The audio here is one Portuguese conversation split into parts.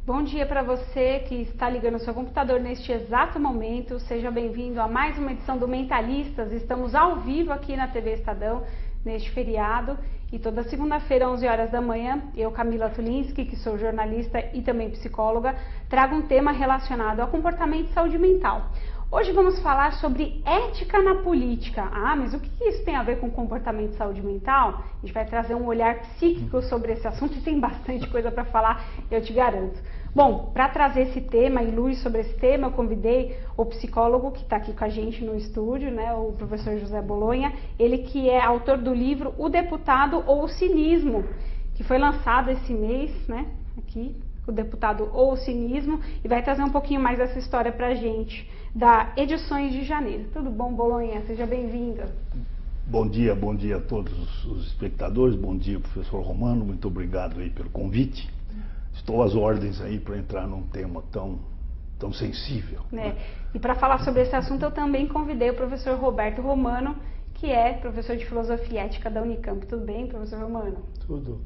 Bom dia para você que está ligando o seu computador neste exato momento. Seja bem-vindo a mais uma edição do Mentalistas. Estamos ao vivo aqui na TV Estadão neste feriado e toda segunda-feira, 11 horas da manhã, eu, Camila Tulinski, que sou jornalista e também psicóloga, trago um tema relacionado ao comportamento e saúde mental. Hoje vamos falar sobre ética na política. Ah, mas o que isso tem a ver com comportamento e saúde mental? A gente vai trazer um olhar psíquico sobre esse assunto e tem bastante coisa para falar, eu te garanto. Bom, para trazer esse tema e luz sobre esse tema, eu convidei o psicólogo que está aqui com a gente no estúdio, né, o professor José Bolonha, ele que é autor do livro O Deputado ou o Cinismo, que foi lançado esse mês, né, aqui, O Deputado ou o Cinismo, e vai trazer um pouquinho mais dessa história para a gente, da Edições de Janeiro. Tudo bom, Bolonha? Seja bem-vindo. Bom dia a todos os espectadores, bom dia, professor Romano, muito obrigado aí pelo convite. Estou às ordens aí para entrar num tema tão sensível. Né? E para falar sobre esse assunto, eu também convidei o professor Roberto Romano, que é professor de Filosofia e Ética da Unicamp. Tudo bem, professor Romano? Tudo.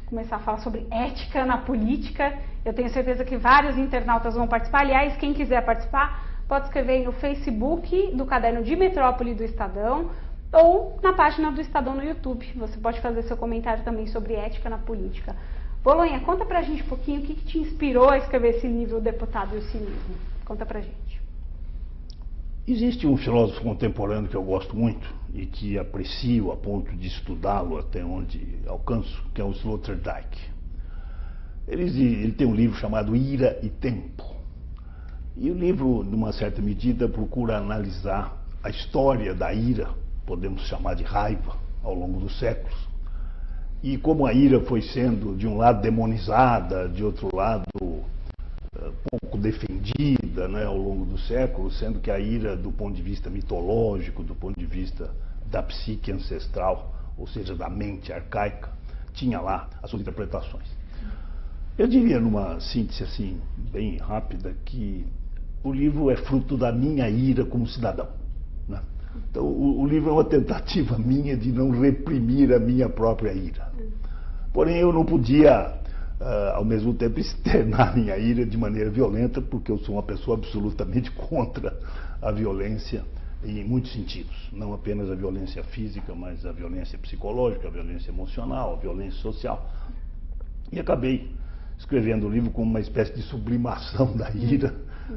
Começar a falar sobre ética na política. Eu tenho certeza que vários internautas vão participar. Aliás, quem quiser participar, pode escrever aí no Facebook do Caderno de Metrópole do Estadão ou na página do Estadão no YouTube. Você pode fazer seu comentário também sobre ética na política. Bolonha, conta pra gente um pouquinho o que te inspirou a escrever esse livro, O Deputado e o Cinismo. Conta pra gente. Existe um filósofo contemporâneo que eu gosto muito e que aprecio a ponto de estudá-lo até onde alcanço, que é o Sloterdijk. Ele tem um livro chamado Ira e Tempo. E o livro, numa certa medida, procura analisar a história da ira, podemos chamar de raiva, ao longo dos séculos. E como a ira foi sendo, de um lado, demonizada, de outro lado, pouco defendida, né, ao longo dos séculos, sendo que a ira, do ponto de vista mitológico, do ponto de vista da psique ancestral, ou seja, da mente arcaica, tinha lá as suas interpretações. Eu diria, numa síntese assim, bem rápida, que o livro é fruto da minha ira como cidadão, né? Então, o livro é uma tentativa minha de não reprimir a minha própria ira. Porém, eu não podia, ao mesmo tempo, externar minha ira de maneira violenta, porque eu sou uma pessoa absolutamente contra a violência em muitos sentidos. Não apenas a violência física, mas a violência psicológica, a violência emocional, a violência social. E acabei escrevendo o livro como uma espécie de sublimação da ira,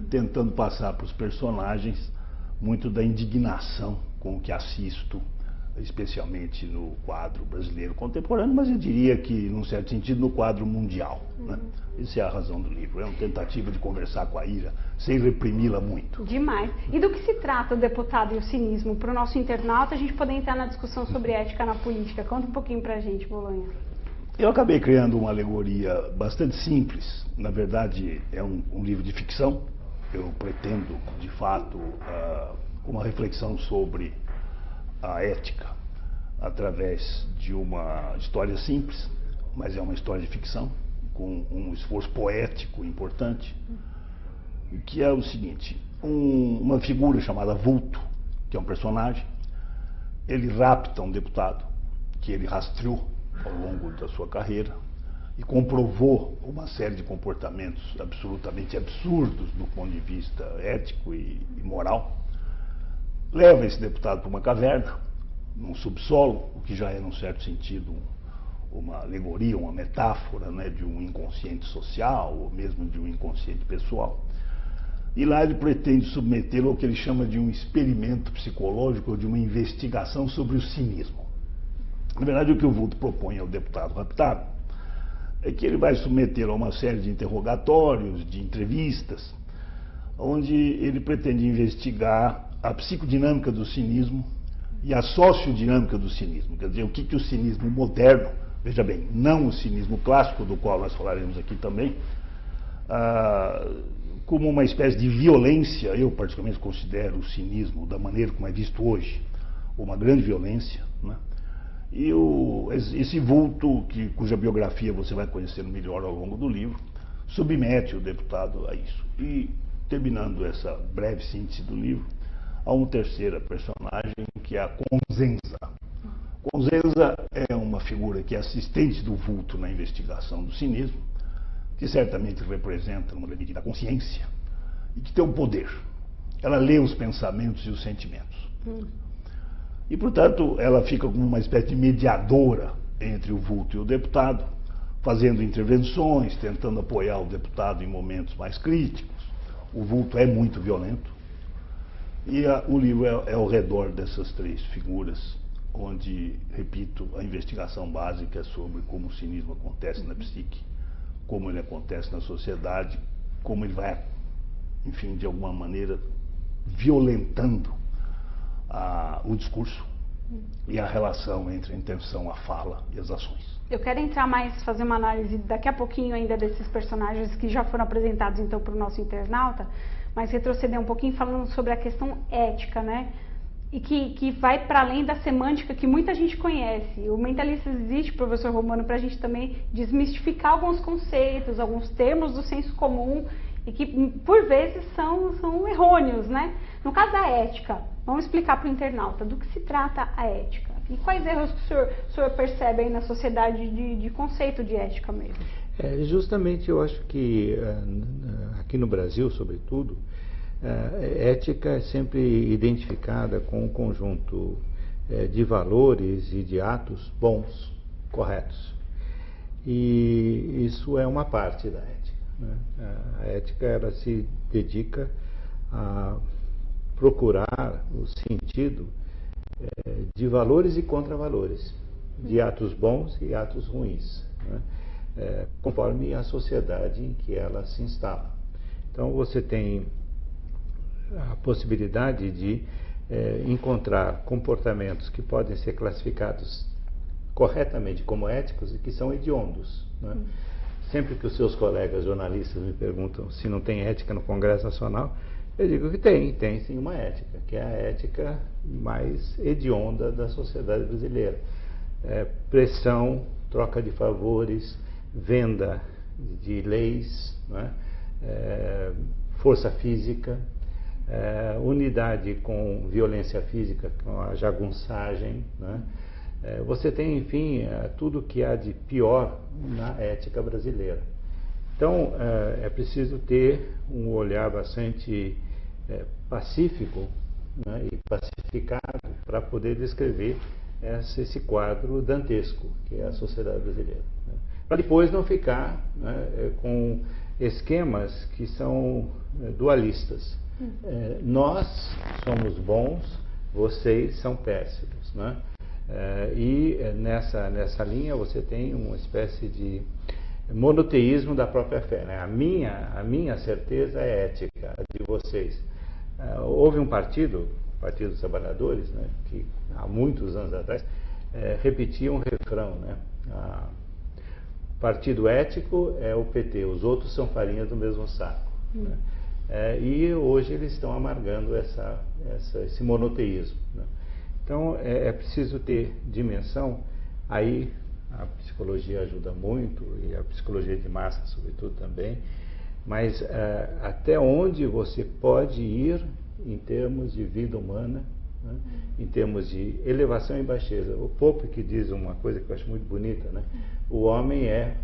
tentando passar para os personagens muito da indignação com o que assisto, especialmente no quadro brasileiro contemporâneo, mas eu diria que, num certo sentido, no quadro mundial, né? Essa é a razão do livro, é uma tentativa de conversar com a ira, sem reprimi-la muito. Demais. E do que se trata O Deputado e o Cinismo? Para o nosso internauta, a gente poder entrar na discussão sobre ética na política. Conta um pouquinho pra gente, Bolonha. Eu acabei criando uma alegoria bastante simples. Na verdade, é um livro de ficção. Eu pretendo, de fato, uma reflexão sobre a ética através de uma história simples, mas é uma história de ficção, com um esforço poético importante, que é o seguinte: uma figura chamada Vulto, que é um personagem, ele rapta um deputado que ele rastreou ao longo da sua carreira e comprovou uma série de comportamentos absolutamente absurdos do ponto de vista ético e moral. Leva esse deputado para uma caverna, num subsolo, o que já é, num certo sentido, uma alegoria, uma metáfora, né, de um inconsciente social, ou mesmo de um inconsciente pessoal. E lá ele pretende submetê-lo ao que ele chama de um experimento psicológico, ou de uma investigação sobre o cinismo. Na verdade, o que o Vulto propõe ao deputado raptado é que ele vai submetê-lo a uma série de interrogatórios, de entrevistas, onde ele pretende investigar a psicodinâmica do cinismo e a sociodinâmica do cinismo. Quer dizer, o que o cinismo moderno, veja bem, não o cinismo clássico, do qual nós falaremos aqui também, como uma espécie de violência, eu particularmente considero o cinismo, da maneira como é visto hoje, uma grande violência, né? E esse Vulto, cuja biografia você vai conhecendo melhor ao longo do livro, submete o deputado a isso. E, terminando essa breve síntese do livro, há uma terceira personagem, que é a Conzenza. Conzenza é uma figura que é assistente do Vulto na investigação do cinismo, que certamente representa, numa medida, a consciência, e que tem um poder. Ela lê os pensamentos e os sentimentos. E, portanto, ela fica como uma espécie de mediadora entre o vulto e o deputado, fazendo intervenções, tentando apoiar o deputado em momentos mais críticos. O vulto é muito violento. E o livro é ao redor dessas três figuras, onde, repito, a investigação básica é sobre como o cinismo acontece na psique, como ele acontece na sociedade, como ele vai, enfim, de alguma maneira, violentando o discurso e a relação entre a intenção, a fala e as ações. Eu quero entrar mais, fazer uma análise daqui a pouquinho ainda desses personagens que já foram apresentados então para o nosso internauta, mas retroceder um pouquinho falando sobre a questão ética, né? E que vai para além da semântica que muita gente conhece. O mentalista existe, professor Romano, para a gente também desmistificar alguns conceitos, alguns termos do senso comum e que por vezes são errôneos, né? No caso da ética, vamos explicar para o internauta do que se trata a ética e quais erros que o senhor percebe aí na sociedade de conceito de ética mesmo. Justamente eu acho que aqui no Brasil, sobretudo, ética é sempre identificada com um conjunto de valores e de atos bons, corretos. E isso é uma parte da ética. A ética, ela se dedica a procurar o sentido de valores e contravalores, de atos bons e atos ruins, conforme a sociedade em que ela se instala. Então você tem a possibilidade de encontrar comportamentos que podem ser classificados corretamente como éticos e que são hediondos, né? Sempre que os seus colegas jornalistas me perguntam se não tem ética no Congresso Nacional, eu digo que tem sim uma ética, que é a ética mais hedionda da sociedade brasileira. Pressão, troca de favores, venda de leis, né? Força física, unidade com violência física, com a jagunçagem, né? Você tem, enfim, tudo que há de pior na ética brasileira. Então, é preciso ter um olhar bastante pacífico, né, e pacificado para poder descrever esse quadro dantesco que é a sociedade brasileira, né? Para depois não ficar, né, com esquemas que são dualistas. Nós somos bons, vocês são péssimos, né? E nessa linha você tem uma espécie de monoteísmo da própria fé, né? A minha certeza é ética, a de vocês. Houve um partido dos Trabalhadores, né, que há muitos anos atrás repetia um refrão, né? Partido ético é o PT, os outros são farinha do mesmo saco, né? E hoje eles estão amargando esse monoteísmo, né? Então é preciso ter dimensão. Aí a psicologia ajuda muito, e a psicologia de massa sobretudo também, mas até onde você pode ir em termos de vida humana, né? Em termos de elevação e baixeza. O Pope que diz uma coisa que eu acho muito bonita, né? O homem é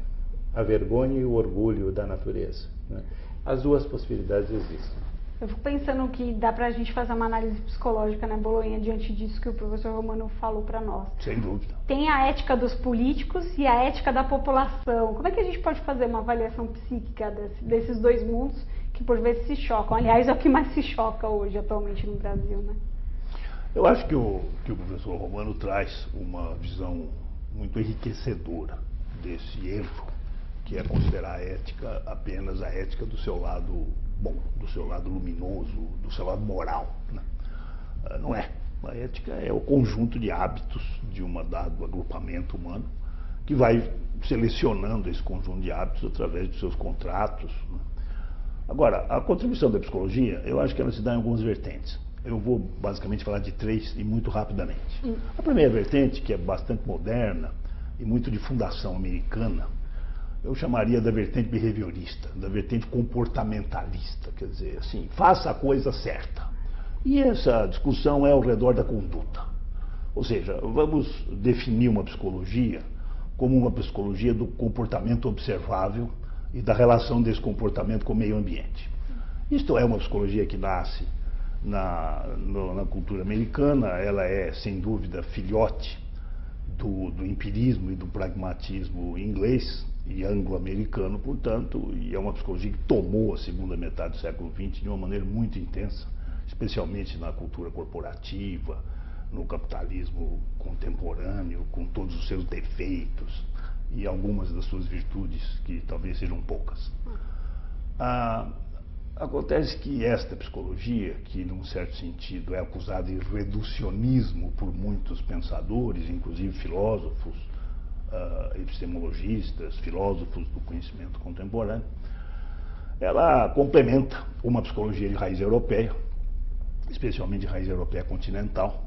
a vergonha e o orgulho da natureza, né? As duas possibilidades existem. Eu fico pensando que dá pra gente fazer uma análise psicológica, né, Bolonha, diante disso que o professor Romano falou para nós. Sem dúvida. Tem a ética dos políticos e a ética da população. Como é que a gente pode fazer uma avaliação psíquica desses dois mundos que por vezes se chocam? Aliás, é o que mais se choca hoje, atualmente, no Brasil, né? Eu acho que o professor Romano traz uma visão muito enriquecedora desse erro, que é considerar a ética apenas a ética do seu lado bom, do seu lado luminoso, do seu lado moral, né? Não é. A ética é o conjunto de hábitos de um dado agrupamento humano que vai selecionando esse conjunto de hábitos através dos seus contratos, né? Agora, a contribuição da psicologia, eu acho que ela se dá em algumas vertentes. Eu vou basicamente falar de três e muito rapidamente. A primeira vertente, que é bastante moderna e muito de fundação americana, eu chamaria da vertente behaviorista, da vertente comportamentalista, quer dizer, assim, faça a coisa certa. E essa discussão é ao redor da conduta. Ou seja, vamos definir uma psicologia como uma psicologia do comportamento observável e da relação desse comportamento com o meio ambiente. Isto é uma psicologia que nasce na cultura americana, ela é, sem dúvida, filhote do empirismo e do pragmatismo inglês e anglo-americano, portanto, e é uma psicologia que tomou a segunda metade do século XX de uma maneira muito intensa, especialmente na cultura corporativa, no capitalismo contemporâneo, com todos os seus defeitos e algumas das suas virtudes, que talvez sejam poucas. Acontece que esta psicologia, que num certo sentido é acusada de reducionismo por muitos pensadores, inclusive filósofos, epistemologistas, filósofos do conhecimento contemporâneo, ela complementa uma psicologia de raiz europeia, especialmente de raiz europeia continental,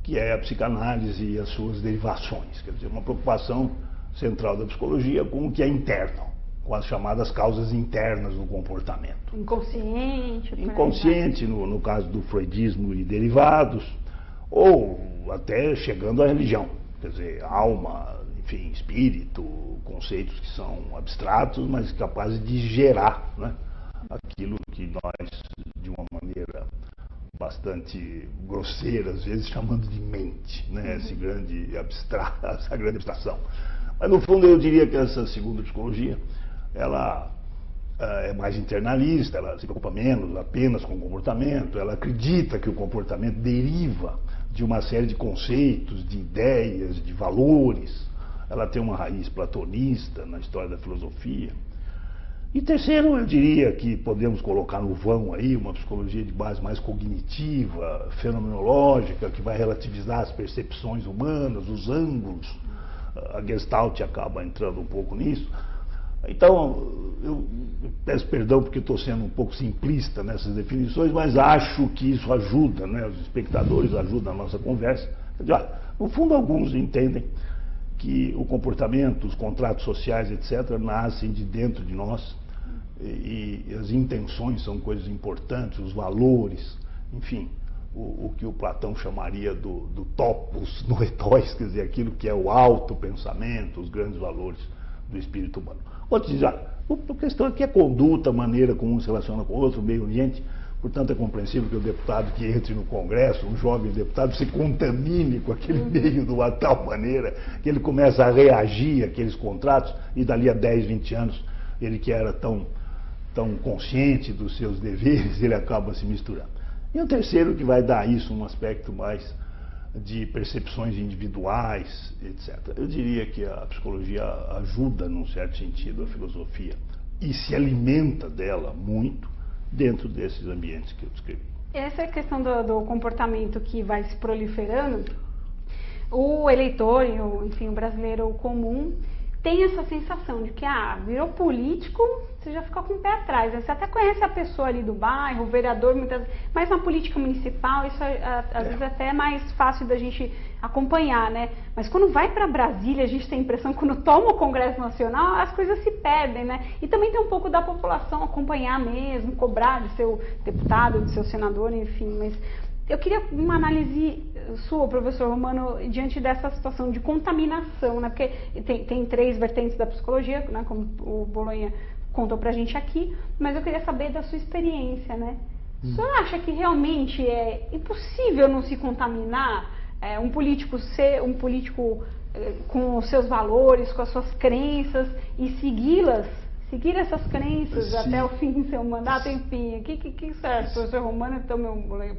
que é a psicanálise e as suas derivações, quer dizer, uma preocupação central da psicologia com o que é interno, com as chamadas causas internas do comportamento. Inconsciente. Inconsciente, no caso do freudismo e derivados, ou até chegando à religião, quer dizer, alma, enfim, espírito, conceitos que são abstratos, mas capazes de gerar, né, aquilo que nós, de uma maneira bastante grosseira, às vezes chamando de mente, né, essa grande abstração. Mas no fundo eu diria que essa segunda psicologia, ela é mais internalista, ela se preocupa menos apenas com o comportamento, ela acredita que o comportamento deriva de uma série de conceitos, de ideias, de valores. Ela tem uma raiz platonista na história da filosofia. E terceiro, eu diria que podemos colocar no vão aí uma psicologia de base mais cognitiva, fenomenológica, que vai relativizar as percepções humanas, os ângulos. A Gestalt acaba entrando um pouco nisso. Então, eu peço perdão porque estou sendo um pouco simplista nessas definições, mas acho que isso ajuda, né? Os espectadores ajudam a nossa conversa. No fundo, alguns entendem que o comportamento, os contratos sociais, etc., nascem de dentro de nós e as intenções são coisas importantes, os valores, enfim, o que o Platão chamaria do topos noetóis, quer dizer, aquilo que é o alto pensamento, os grandes valores do espírito humano. Outros dizem, a questão aqui é conduta, a maneira como um se relaciona com o outro, o meio ambiente. Portanto, é compreensível que o deputado que entre no Congresso, um jovem deputado, se contamine com aquele meio de uma tal maneira que ele começa a reagir àqueles contratos e dali a 10, 20 anos, ele que era tão consciente dos seus deveres, ele acaba se misturando. E o terceiro que vai dar isso um aspecto mais de percepções individuais, etc. Eu diria que a psicologia ajuda, num certo sentido, a filosofia e se alimenta dela muito dentro desses ambientes que eu descrevi. Essa é a questão do comportamento que vai se proliferando. O eleitor, enfim, o brasileiro comum, tem essa sensação de que, virou político, você já fica com o pé atrás. Você até conhece a pessoa ali do bairro, o vereador, muitas vezes, mas na política municipal, isso às vezes até é mais fácil da gente acompanhar, né? Mas quando vai para Brasília, a gente tem a impressão que quando toma o Congresso Nacional, as coisas se perdem, né? E também tem um pouco da população acompanhar mesmo, cobrar de seu deputado, de seu senador, enfim, mas eu queria uma análise sua, professor Romano, diante dessa situação de contaminação, né? Porque tem três vertentes da psicologia, né? Como o Bolonha contou pra gente aqui, mas eu queria saber da sua experiência, né? O senhor acha que realmente é impossível não se contaminar? Um político ser um político com os seus valores, com as suas crenças e seguir essas crenças Sim. Até o fim do seu mandato, enfim. O que serve, professor Romano? Então,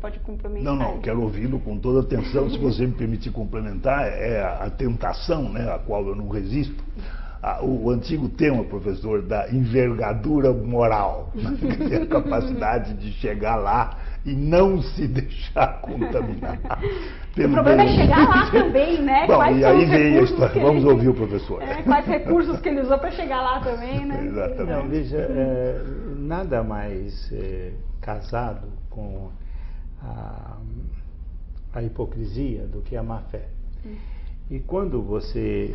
pode complementar. Não, quero ouvi-lo com toda atenção. Se você me permitir complementar, é a tentação, né, a qual eu não resisto. O antigo tema, professor, da envergadura moral, a capacidade de chegar lá e não se deixar contaminar. O problema é chegar lá também, né? Bom, quais e são aí os vem a recursos história. Vamos ouvir o professor. Quais recursos que ele usou para chegar lá também, né? Exatamente. Não, veja, nada mais casado com a hipocrisia do que a má fé. E quando você,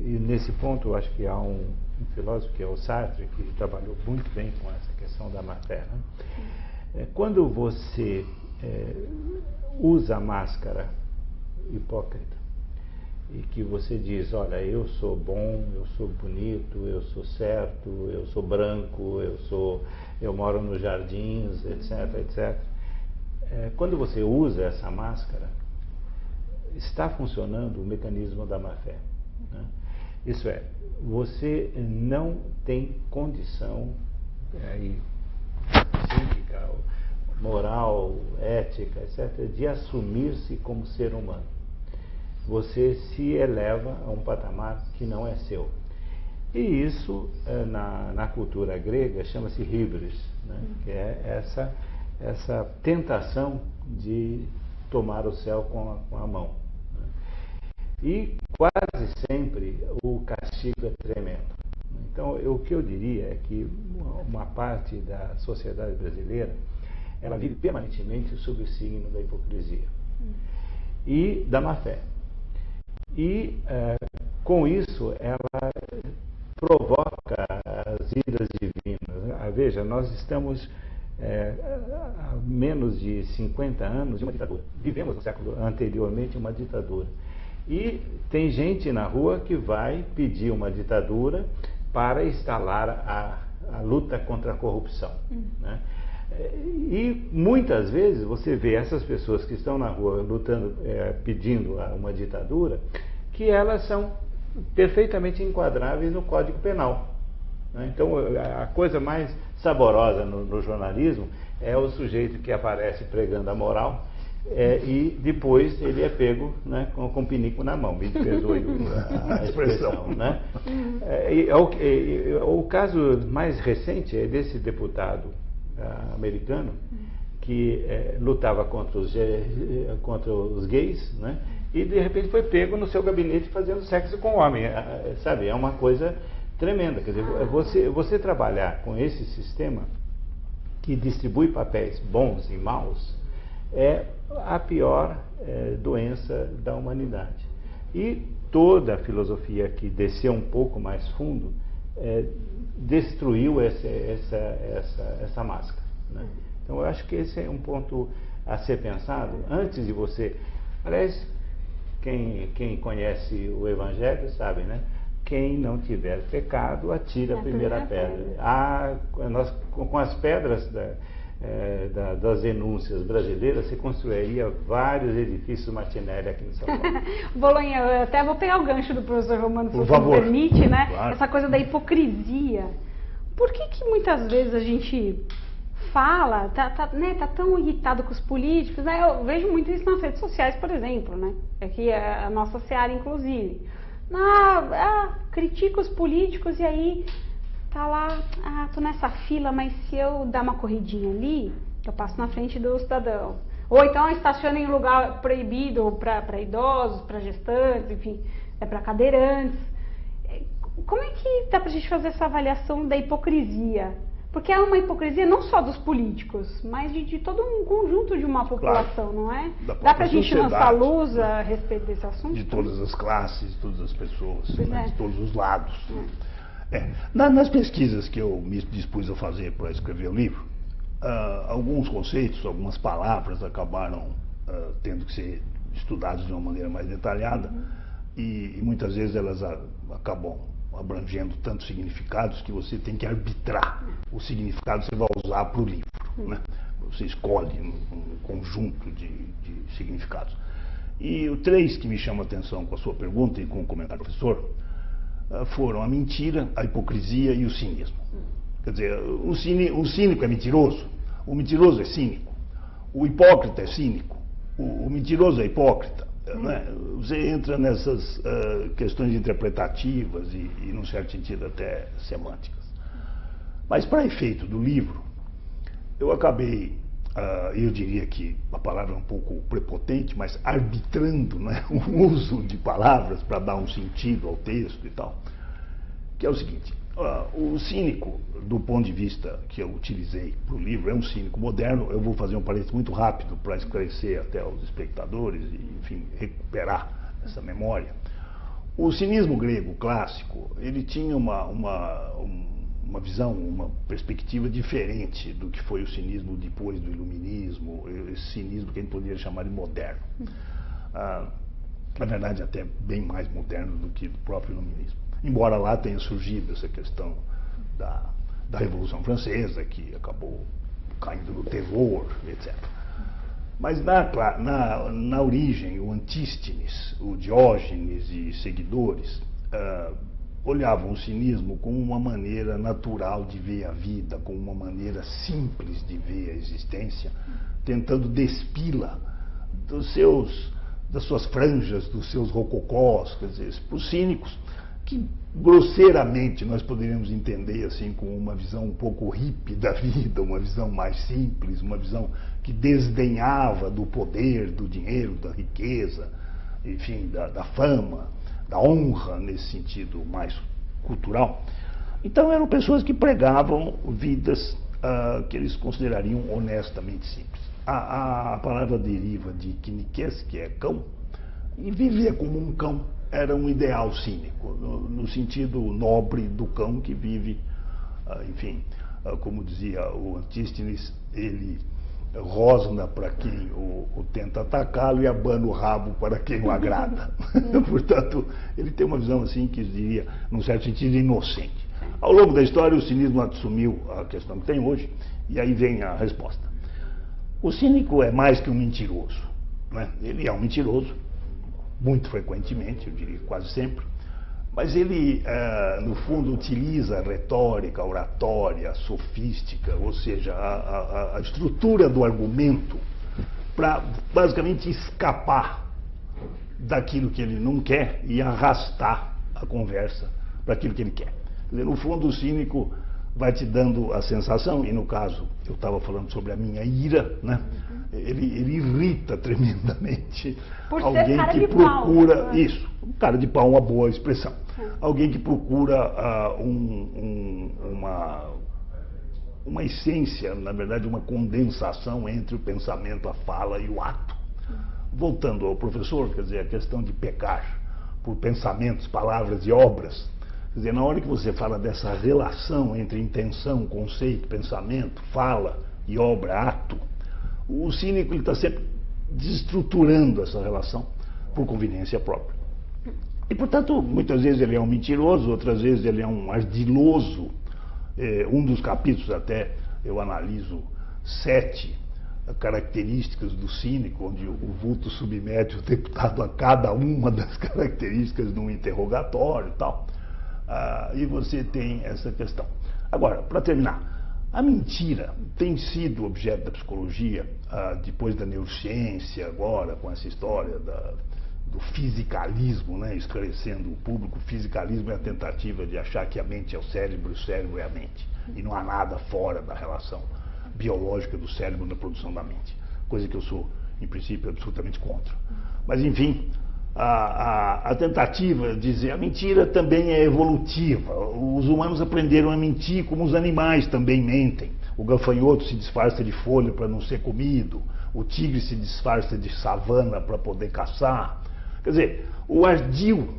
e nesse ponto eu acho que há um filósofo que é o Sartre, que trabalhou muito bem com essa questão da má fé, né? Quando você usa a máscara hipócrita e que você diz, olha, eu sou bom, eu sou bonito, eu sou certo, eu sou branco, eu moro nos jardins, etc, etc. Quando você usa essa máscara, está funcionando o mecanismo da má-fé, né? Isso é, você não tem condição psíquica, moral, ética, etc, de assumir-se como ser humano. Você se eleva a um patamar que não é seu. E isso, na cultura grega, chama-se híbris, né? Que é essa tentação de tomar o céu com a mão, né? E quase sempre o castigo é tremendo. Então, o que eu diria é que uma parte da sociedade brasileira, ela vive permanentemente sob o signo da hipocrisia e da má-fé. E, com isso, ela provoca as iras divinas. Veja, nós estamos há menos de 50 anos de uma ditadura. Vivemos no século anteriormente uma ditadura. E tem gente na rua que vai pedir uma ditadura para instalar a luta contra a corrupção, né? E muitas vezes você vê essas pessoas que estão na rua lutando, pedindo uma ditadura, que elas são perfeitamente enquadráveis no Código Penal, né? Então, a coisa mais saborosa no jornalismo é o sujeito que aparece pregando a moral, e depois ele é pego, né, com pinico na mão, me perdoe a expressão, né? O caso mais recente é desse deputado americano que lutava contra os gays, né? E de repente foi pego no seu gabinete fazendo sexo com homem, sabe? É uma coisa tremenda. Quer dizer, você trabalhar com esse sistema que distribui papéis bons e maus é a pior doença da humanidade. E toda a filosofia que desceu um pouco mais fundo destruiu essa máscara, né? Então eu acho que esse é um ponto a ser pensado antes de você. Aliás, quem conhece o Evangelho sabe, né? Quem não tiver pecado, atira a primeira pedra. Nós, com as pedras das denúncias brasileiras, se construiria vários edifícios Martinelli aqui em São Paulo. Bolonha, eu até vou pegar o gancho do professor Romano, se Por você favor. me permite, né? Claro. Essa coisa da hipocrisia. Por que muitas vezes a gente fala, tá tão irritado com os políticos, né? Eu vejo muito isso nas redes sociais, por exemplo, né? Aqui é a nossa seara, inclusive. Critica os políticos e aí tá lá, tô nessa fila, mas se eu dar uma corridinha ali, eu passo na frente do cidadão. Ou então estaciona em lugar proibido para idosos, para gestantes, enfim, para cadeirantes. Como é que dá pra gente fazer essa avaliação da hipocrisia? Porque é uma hipocrisia não só dos políticos, mas de todo um conjunto de uma população, claro, não é? Dá pra gente lançar luz a respeito desse assunto? De todas as classes, de todas as pessoas, né? De todos os lados. Nas pesquisas que eu me dispus a fazer para escrever o livro, alguns conceitos, algumas palavras acabaram tendo que ser estudadas de uma maneira mais detalhada, e muitas vezes elas acabam abrangendo tantos significados que você tem que arbitrar o significado que você vai usar para o livro, né? Você escolhe um conjunto de significados. E os três que me chamam a atenção com a sua pergunta e com o comentário do professor foram a mentira, a hipocrisia e o cinismo. Quer dizer, o cínico é mentiroso, o mentiroso é cínico, o hipócrita é cínico, o mentiroso é hipócrita. Né? Você entra nessas questões interpretativas e, num certo sentido, até semânticas. Mas, para efeito do livro, eu acabei, eu diria que a palavra é um pouco prepotente, mas arbitrando, né, o uso de palavras para dar um sentido ao texto e tal, que é o seguinte: o cínico, do ponto de vista que eu utilizei para o livro, é um cínico moderno. Eu vou fazer um parênteses muito rápido para esclarecer até os espectadores e, enfim, recuperar essa memória. O cinismo grego clássico, ele tinha uma visão, uma perspectiva diferente do que foi o cinismo depois do iluminismo, esse cinismo que a gente poderia chamar de moderno. na verdade até bem mais moderno do que o próprio iluminismo. Embora lá tenha surgido essa questão da Revolução Francesa, que acabou caindo no terror, etc. Mas na origem, o Antístenes, o Diógenes e seguidores olhavam o cinismo como uma maneira natural de ver a vida, como uma maneira simples de ver a existência, tentando despi-la das suas franjas, dos seus rococós, quer dizer, para os cínicos, que grosseiramente nós poderíamos entender assim como uma visão um pouco hippie da vida, uma visão mais simples, uma visão que desdenhava do poder, do dinheiro, da riqueza, enfim, da fama, da honra nesse sentido mais cultural. Então eram pessoas que pregavam vidas que eles considerariam honestamente simples. A palavra deriva de kinikes, que é cão, e viver como um cão era um ideal cínico, no sentido nobre do cão que vive, enfim, como dizia o Antístenes, ele rosna para quem o tenta atacá-lo e abana o rabo para quem o agrada. Portanto, ele tem uma visão assim que diria, num certo sentido, inocente. Ao longo da história, o cinismo assumiu a questão que tem hoje, e aí vem a resposta. O cínico é mais que um mentiroso, né? Ele é um mentiroso, muito frequentemente, eu diria quase sempre, mas ele, no fundo, utiliza a retórica, a oratória, a sofística, ou seja, a estrutura do argumento para, basicamente, escapar daquilo que ele não quer e arrastar a conversa para aquilo que ele quer. Quer dizer, no fundo, o cínico vai te dando a sensação, e no caso, eu estava falando sobre a minha ira, né? Ele irrita tremendamente alguém que procura isso, um cara de pau, uma boa expressão, alguém que procura uma essência, na verdade uma condensação entre o pensamento, a fala e o ato. Voltando ao professor, quer dizer, a questão de pecar por pensamentos, palavras e obras, quer dizer, na hora que você fala dessa relação entre intenção, conceito, pensamento, fala e obra, ato, o cínico está sempre desestruturando essa relação por conveniência própria. E, portanto, muitas vezes ele é um mentiroso, outras vezes ele é um ardiloso. Um dos capítulos até eu analiso 7 características do cínico, onde o vulto submete o deputado a cada uma das características num interrogatório e tal. E você tem essa questão. Agora, para terminar, a mentira tem sido objeto da psicologia, depois da neurociência, agora com essa história do fisicalismo, né, esclarecendo o público. O fisicalismo é a tentativa de achar que a mente é o cérebro e o cérebro é a mente. E não há nada fora da relação biológica do cérebro na produção da mente. Coisa que eu sou, em princípio, absolutamente contra. Mas, enfim, a tentativa de dizer a mentira também é evolutiva. Os humanos aprenderam a mentir como os animais também mentem. O gafanhoto se disfarça de folha para não ser comido. O tigre se disfarça de savana para poder caçar. Quer dizer, o ardil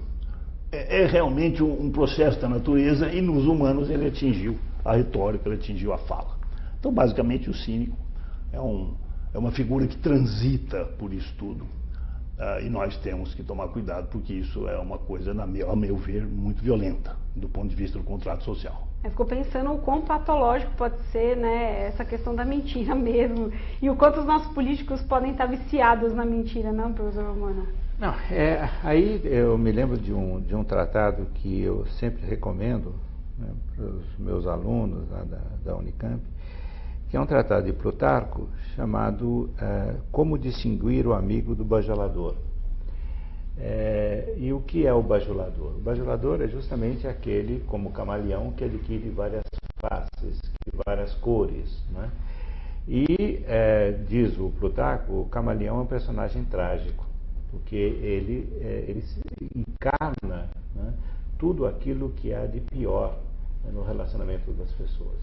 é realmente um processo da natureza, e nos humanos ele atingiu a retórica, ele atingiu a fala. Então, basicamente, o cínico é uma figura que transita por isso tudo. E nós temos que tomar cuidado, porque isso é uma coisa, a meu ver, muito violenta, do ponto de vista do contrato social. Eu fico pensando o quão patológico pode ser, né, essa questão da mentira mesmo, e o quanto os nossos políticos podem estar viciados na mentira, não, professor Romano? Não, aí eu me lembro de um tratado que eu sempre recomendo, né, para os meus alunos lá da Unicamp, que é um tratado de Plutarco chamado Como Distinguir o Amigo do Bajulador. E o que é o bajulador? O bajulador é justamente aquele, como o camaleão, que adquire várias faces, várias cores, né? E, diz o Plutarco, o camaleão é um personagem trágico, porque ele encarna, né, tudo aquilo que há de pior, né, no relacionamento das pessoas.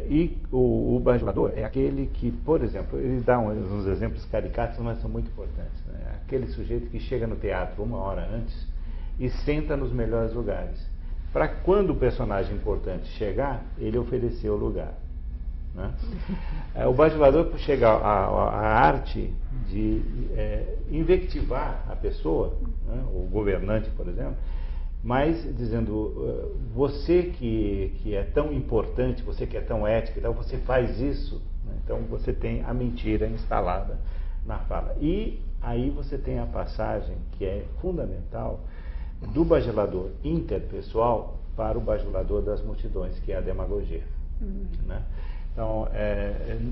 E o bajulador é aquele que, por exemplo, ele dá uns exemplos caricatos, mas são muito importantes, né? Aquele sujeito que chega no teatro 1 hora antes e senta nos melhores lugares, para quando o personagem importante chegar, ele oferecer o lugar. né? O bajulador chega à arte de invectivar a pessoa, né? O governante, por exemplo, mas dizendo, você que é tão importante, você que é tão ético, então você faz isso, né? Então você tem a mentira instalada na fala. E aí você tem a passagem que é fundamental do bajulador interpessoal para o bajulador das multidões, que é a demagogia. Né? Então,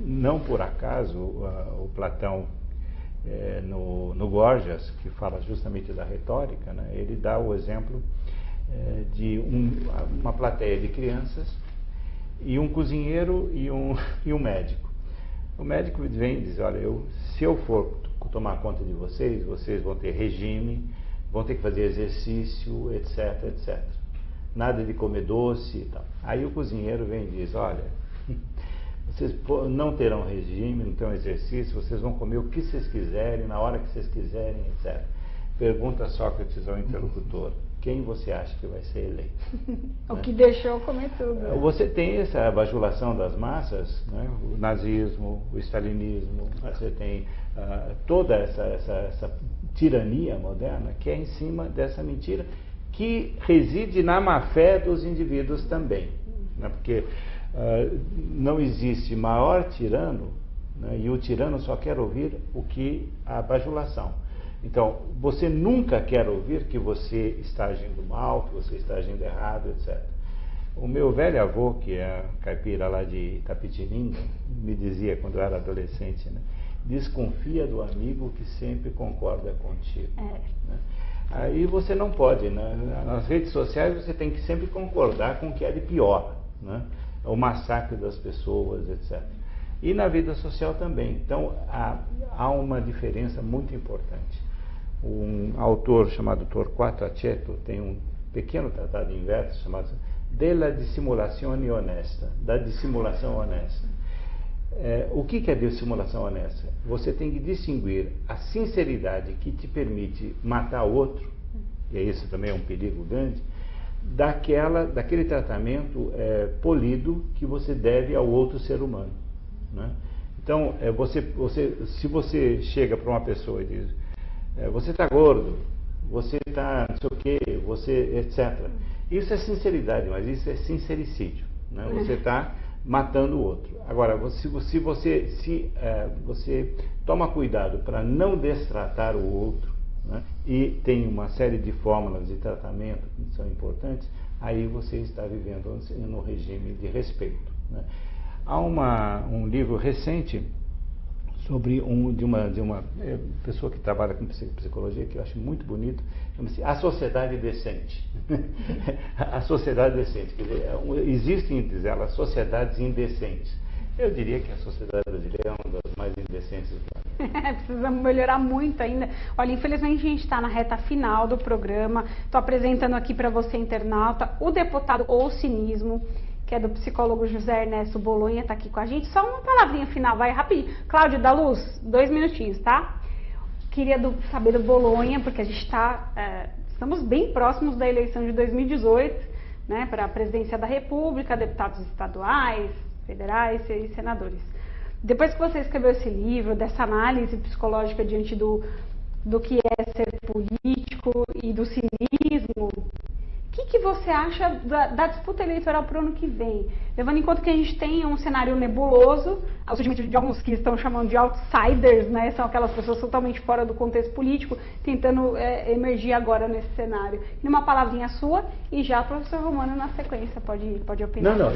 não por acaso o Platão, no Gorgias, que fala justamente da retórica, né? Ele dá o exemplo de uma plateia de crianças e um cozinheiro e um médico. O médico vem e diz, olha, se eu for tomar conta de vocês, vocês vão ter regime, vão ter que fazer exercício, etc, etc. Nada de comer doce e tal. Aí o cozinheiro vem e diz, olha, vocês não terão regime, não terão exercício, vocês vão comer o que vocês quiserem, na hora que vocês quiserem, etc. Pergunta Sócrates ao interlocutor, quem você acha que vai ser eleito? O que deixou comer tudo. Você tem essa bajulação das massas, né? O nazismo, o stalinismo, você tem toda essa tirania moderna que é em cima dessa mentira que reside na má-fé dos indivíduos também, né? Porque não existe maior tirano, né? E o tirano só quer ouvir a bajulação. Então, você nunca quer ouvir que você está agindo mal, que você está agindo errado, etc. O meu velho avô, que é caipira lá de Itapetininga, me dizia quando eu era adolescente, né? Desconfia do amigo que sempre concorda contigo. Né? Aí você não pode, né? Nas redes sociais você tem que sempre concordar com o que é de pior, né? O massacre das pessoas, etc. E na vida social também. Então há uma diferença muito importante. Um autor chamado Torquato Aceto tem um pequeno tratado em versos chamado Della Dissimulazione Honesta, da dissimulação honesta. O que é dissimulação honesta? Você tem que distinguir a sinceridade que te permite matar outro, e isso também é um perigo grande, daquele tratamento polido que você deve ao outro ser humano, né? Então, se você chega para uma pessoa e diz você está gordo, você está não sei o quê, você etc. Isso é sinceridade, mas isso é sincericídio, né? Você está matando o outro. Agora, se você toma cuidado para não destratar o outro, né? E tem uma série de fórmulas de tratamento que são importantes, aí você está vivendo no regime de respeito, né? Há um livro recente sobre de uma pessoa que trabalha com psicologia, que eu acho muito bonito, chama-se A Sociedade Decente. A Sociedade Decente. Quer dizer, existem, diz ela, sociedades indecentes. Eu diria que a sociedade brasileira é uma das mais indecentes do planeta. Precisamos melhorar muito ainda. Olha, infelizmente a gente está na reta final do programa. Estou apresentando aqui para você, internauta, o deputado O Cinismo, que é do psicólogo José Ernesto Bolonha, está aqui com a gente. Só uma palavrinha final, vai rapidinho. Cláudio da Luz, 2 minutinhos, tá? Queria saber do Bolonha, porque a gente estamos bem próximos da eleição de 2018, né, para a presidência da República, deputados estaduais, federais e senadores. Depois que você escreveu esse livro, dessa análise psicológica diante do que é ser político e do cinismo, o que você acha da disputa eleitoral para o ano que vem? Levando em conta que a gente tem um cenário nebuloso, o surgimento de alguns que estão chamando de outsiders, né? São aquelas pessoas totalmente fora do contexto político, tentando emergir agora nesse cenário. Numa palavrinha sua, e já o professor Romano na sequência, pode opinar. Não,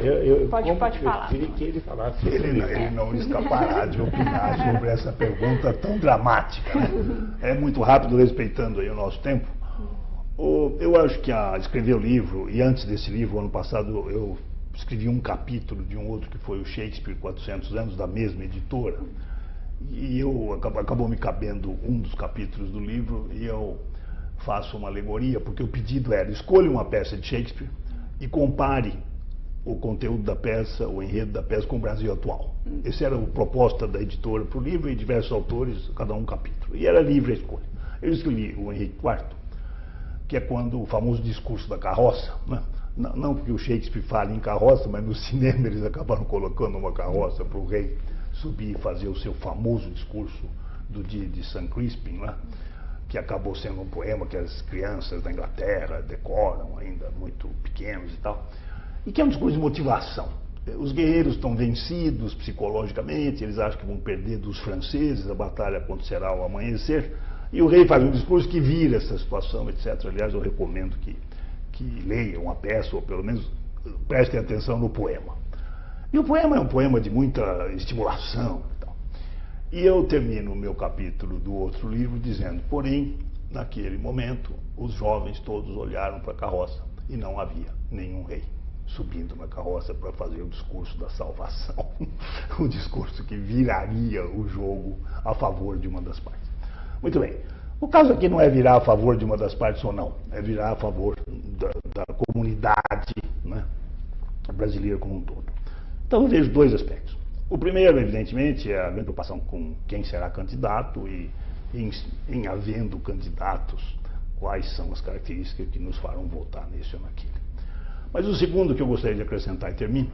pode falar. Eu queria que ele falasse. Ele não escapará de opinar sobre essa pergunta tão dramática, né? É muito rápido, respeitando aí o nosso tempo. Eu acho que escrever o livro, e antes desse livro, ano passado, eu escrevi um capítulo de um outro que foi o Shakespeare 400 anos, da mesma editora, e acabou me cabendo um dos capítulos do livro, e eu faço uma alegoria, porque o pedido era: escolha uma peça de Shakespeare e compare o conteúdo da peça, o enredo da peça com o Brasil atual. Essa era a proposta da editora para o livro, e diversos autores, cada um capítulo, e era livre a escolha. Eu escolhi o Henrique IV, que é quando o famoso discurso da carroça, né? Não porque o Shakespeare fale em carroça, mas no cinema eles acabaram colocando uma carroça para o rei subir e fazer o seu famoso discurso do dia de St. Crispin, né? Que acabou sendo um poema que as crianças da Inglaterra decoram ainda muito pequenos e tal, e que é um discurso de motivação. Os guerreiros estão vencidos psicologicamente, eles acham que vão perder dos franceses, a batalha acontecerá ao amanhecer, e o rei faz um discurso que vira essa situação, etc. Aliás, eu recomendo que leiam a peça, ou pelo menos prestem atenção no poema. E o poema é um poema de muita estimulação e tal. E eu termino o meu capítulo do outro livro dizendo, porém, naquele momento, os jovens todos olharam para a carroça e não havia nenhum rei subindo na carroça para fazer o discurso da salvação, o discurso que viraria o jogo a favor de uma das partes. Muito bem, o caso aqui não é virar a favor de uma das partes ou não, é virar a favor da comunidade, né, brasileira como um todo. Então eu vejo dois aspectos. O primeiro, evidentemente, é a grande preocupação com quem será candidato e, em havendo candidatos, quais são as características que nos farão votar nesse ou naquele. Mas o segundo que eu gostaria de acrescentar e termino,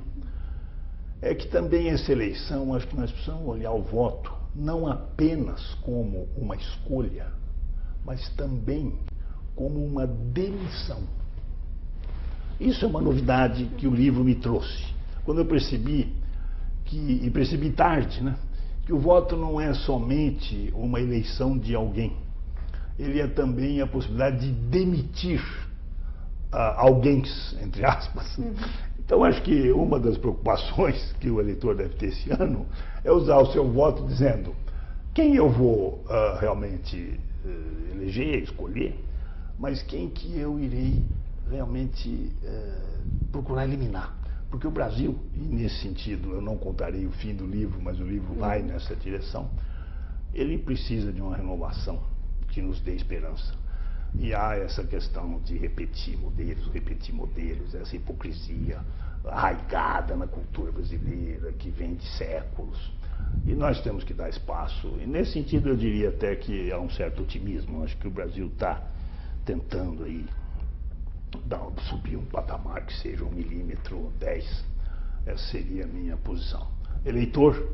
é que também essa eleição, acho que nós precisamos olhar o voto não apenas como uma escolha, mas também como uma demissão. Isso é uma novidade que o livro me trouxe. Quando eu percebi, e percebi tarde, né, que o voto não é somente uma eleição de alguém, ele é também a possibilidade de demitir alguém, entre aspas. Então acho que uma das preocupações que o eleitor deve ter esse ano é usar o seu voto dizendo quem eu vou realmente eleger, escolher, mas quem que eu irei realmente procurar eliminar. Porque o Brasil, e nesse sentido eu não contarei o fim do livro, mas o livro vai nessa direção, ele precisa de uma renovação que nos dê esperança. E há essa questão de repetir modelos, essa hipocrisia arraigada na cultura brasileira, que vem de séculos. E nós temos que dar espaço. E nesse sentido eu diria até que há um certo otimismo. Acho que o Brasil está tentando aí subir um patamar que seja 1 milímetro ou 10. Essa seria a minha posição. Eleitor,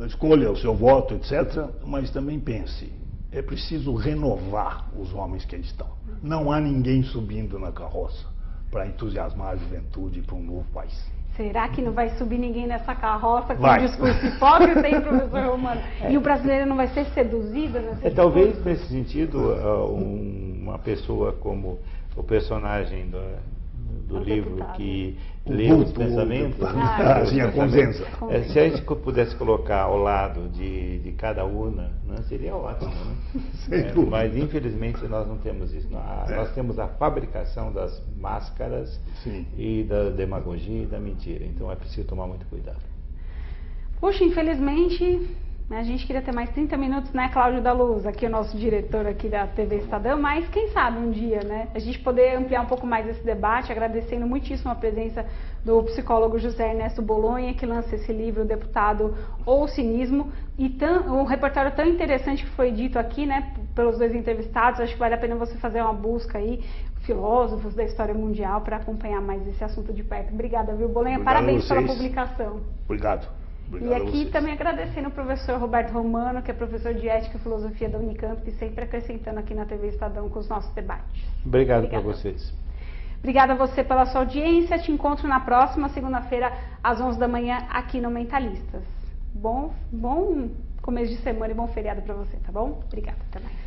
escolha o seu voto, etc., mas também pense, é preciso renovar os homens que aí estão. Não há ninguém subindo na carroça para entusiasmar a juventude para um novo país. Será que não vai subir ninguém nessa carroça com Vai. um discurso hipócrita, hein, professor Romano? E o brasileiro não vai ser seduzido nesse discurso? Talvez, nesse sentido, uma pessoa como o personagem do livro deputado, que lê os pensamentos, sim, a consensa. Se a gente pudesse colocar ao lado de cada urna, né, seria ótimo, né? Mas infelizmente nós não temos isso. Nós temos a fabricação das máscaras, sim, e da demagogia e da mentira. Então é preciso tomar muito cuidado. Puxa, infelizmente a gente queria ter mais 30 minutos, né, Cláudio da Luz, aqui o nosso diretor aqui da TV Estadão, mas quem sabe um dia, né, a gente poder ampliar um pouco mais esse debate, agradecendo muitíssimo a presença do psicólogo José Ernesto Bolonha, que lança esse livro, O Deputado ou o Cinismo, e um repertório tão interessante que foi dito aqui, né, pelos dois entrevistados. Acho que vale a pena você fazer uma busca aí, filósofos da história mundial, para acompanhar mais esse assunto de perto. Obrigada, viu, Bolonha? Obrigado. Parabéns pela publicação. Obrigado. E aqui também agradecendo o professor Roberto Romano, que é professor de Ética e Filosofia da Unicamp, sempre acrescentando aqui na TV Estadão com os nossos debates. Obrigado para vocês. Obrigada a você pela sua audiência. Te encontro na próxima segunda-feira, às 11 da manhã, aqui no Mentalistas. Bom começo de semana e bom feriado para você, tá bom? Obrigada, até mais.